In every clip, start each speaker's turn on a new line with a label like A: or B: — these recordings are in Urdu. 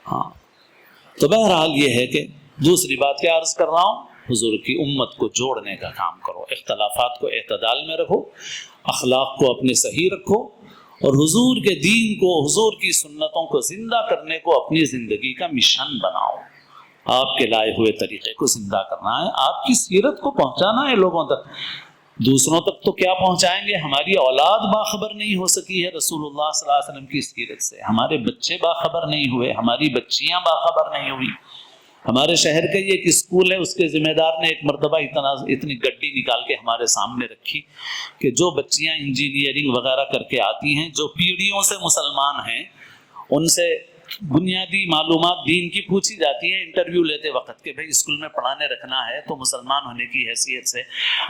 A: ہاں تو بہرحال یہ ہے کہ دوسری بات کیا عرض کر رہا ہوں، حضور کی امت کو جوڑنے کا کام کرو، اختلافات کو اعتدال میں رکھو، اخلاق کو اپنے صحیح رکھو، اور حضور کے دین کو، حضور کی سنتوں کو زندہ کرنے کو اپنی زندگی کا مشن بناؤ۔ آپ کے لائے ہوئے طریقے کو زندہ کرنا ہے، آپ کی سیرت کو پہنچانا ہے لوگوں تک۔ دوسروں تک تو کیا پہنچائیں گے؟ ہماری اولاد باخبر نہیں ہو سکی ہے رسول اللہ صلی اللہ علیہ وسلم کی سیرت سے، ہمارے بچے باخبر نہیں ہوئے، ہماری بچیاں باخبر نہیں ہوئی۔ ہمارے شہر کا یہ ایک اسکول ہے، اس کے ذمہ دار نے ایک مرتبہ اتنی گڈی نکال کے ہمارے سامنے رکھی کہ جو بچیاں انجینئرنگ وغیرہ کر کے آتی ہیں، جو پیڑھیوں سے مسلمان ہیں، ان سے بنیادی معلومات دین کی پوچھی جاتی ہیں انٹرویو لیتے وقت کہ بھئی اسکول میں پڑھانے رکھنا ہے تو مسلمان ہونے کی حیثیت سے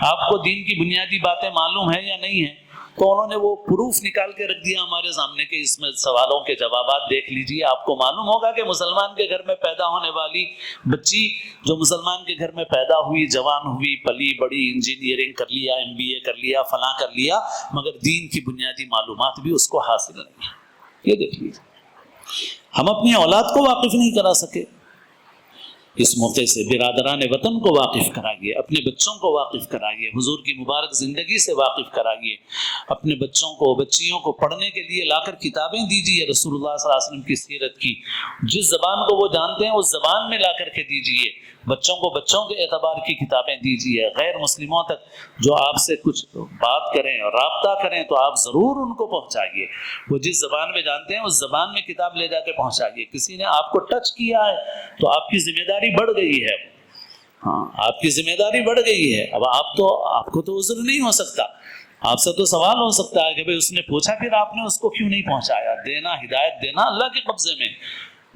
A: آپ کو دین کی بنیادی باتیں معلوم ہیں یا نہیں ہیں؟ تو انہوں نے وہ پروف نکال کے رکھ دیا ہمارے سامنے کہ اس میں سوالوں کے جوابات دیکھ لیجئے، آپ کو معلوم ہوگا کہ مسلمان کے گھر میں پیدا ہونے والی بچی جو مسلمان کے گھر میں پیدا ہوئی، جوان ہوئی، پلی بڑی، انجینئرنگ کر لیا، MBA کر لیا، فلاں کر لیا، مگر دین کی بنیادی معلومات بھی اس کو حاصل نہیں ہے۔ یہ دیکھ لیجیے، ہم اپنی اولاد کو واقف نہیں کرا سکے۔ اس موقع سے برادران وطن کو واقف کرائیے، اپنے بچوں کو واقف کرائیے، حضور کی مبارک زندگی سے واقف کرائیے، اپنے بچوں کو، بچیوں کو پڑھنے کے لیے لا کر کتابیں دیجیے رسول اللہ صلی اللہ علیہ وسلم کی سیرت کی، جس زبان کو وہ جانتے ہیں اس زبان میں لا کر کے دیجیے، بچوں کو بچوں کے اعتبار کی کتابیں دیجیے، غیر مسلموں تک جو آپ سے کچھ بات کریں اور رابطہ کریں تو آپ ضرور ان کو پہنچائیے، وہ جس زبان میں جانتے ہیں اس زبان میں کتاب لے جا کے پہنچائیے۔ کسی نے آپ کو ٹچ کیا ہے تو آپ کی ذمہ داری بڑھ گئی ہے، ہاں آپ کی ذمہ داری بڑھ گئی ہے۔ اب آپ کو تو عذر نہیں ہو سکتا، آپ سے تو سوال ہو سکتا ہے کہ بھئی اس نے پوچھا پھر آپ نے اس کو کیوں نہیں پہنچایا۔ دینا، ہدایت دینا اللہ کے قبضے میں،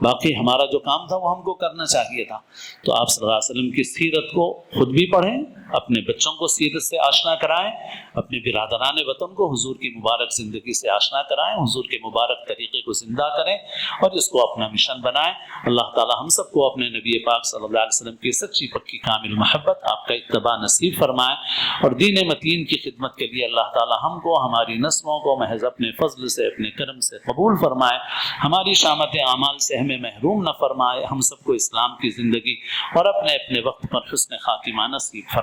A: باقی ہمارا جو کام تھا وہ ہم کو کرنا چاہیے تھا۔ تو آپ صلی اللہ علیہ وسلم کی سیرت کو خود بھی پڑھیں، اپنے بچوں کو سیرت سے آشنا کرائیں، اپنے برادران وطن کو حضور کی مبارک زندگی سے آشنا کرائیں، حضور کے مبارک طریقے کو زندہ کریں اور اس کو اپنا مشن بنائیں۔ اللہ تعالی ہم سب کو اپنے نبی پاک صلی اللہ علیہ وسلم کی سچی پکی کامل محبت، آپ کا اتباع نصیب فرمائے، اور دین متین کی خدمت کے لیے اللہ تعالی ہم کو، ہماری نسلوں کو محض اپنے فضل سے، اپنے کرم سے قبول فرمائے، ہماری شامت اعمال سے ہمیں محروم نہ فرمائے، ہم سب کو اسلام کی زندگی اور اپنے اپنے وقت پر حسن خاتمہ نصیب فرمائے۔